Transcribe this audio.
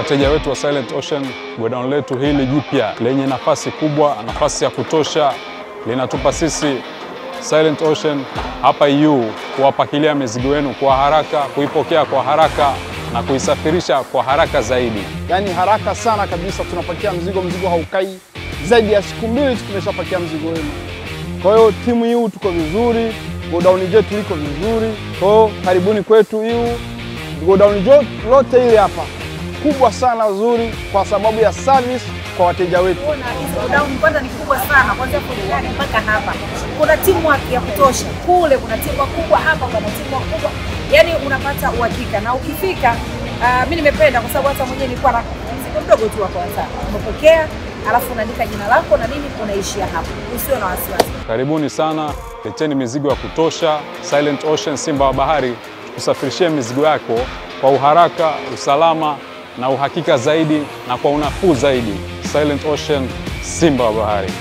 Wateja wetu wa Silent Ocean, godown letu hili jipya lenye nafasi kubwa, nafasi ya kutosha, linatupa sisi Silent Ocean hapa EU kuwapakilia mizigo yenu kwa haraka, kuipokea kwa haraka na kuisafirisha kwa haraka zaidi. Yaani haraka sana kabisa, tunapakia mzigo haukai zaidi ya siku 2 tumeshapakia mzigo wenu. Kwa hiyo timu EU tuko vizuri, godown yetu liko vizuri. Kwa hiyo karibuni kwetu EU. Godown lote ile hapa kubwa sana nzuri kwa sababu ya service kwa wateja wetu. Godown kwanza ni kubwa sana, kwanza kutoka mpaka hapa. Kuna teamwork ya kutosha. Kule kuna teamwork kubwa, hapa kuna teamwork kubwa. Yaani unapata uhakika na ukifika mimi nimependa kwa sababu hata mwenyewe nilikuwa na mzigo mdogo tu wa kwanza. Unapokea, alafu unaandika jina lako na nini, unaishia hapo. Usiwe na wasiwasi. Karibuni sana, leteni mizigo ya kutosha. Silent Ocean, Simba wa Bahari, kusafirishia mizigo yako kwa uharaka, usalama na uhakika zaidi na kwa unafuu zaidi. Silent Ocean, Simba wa Bahari.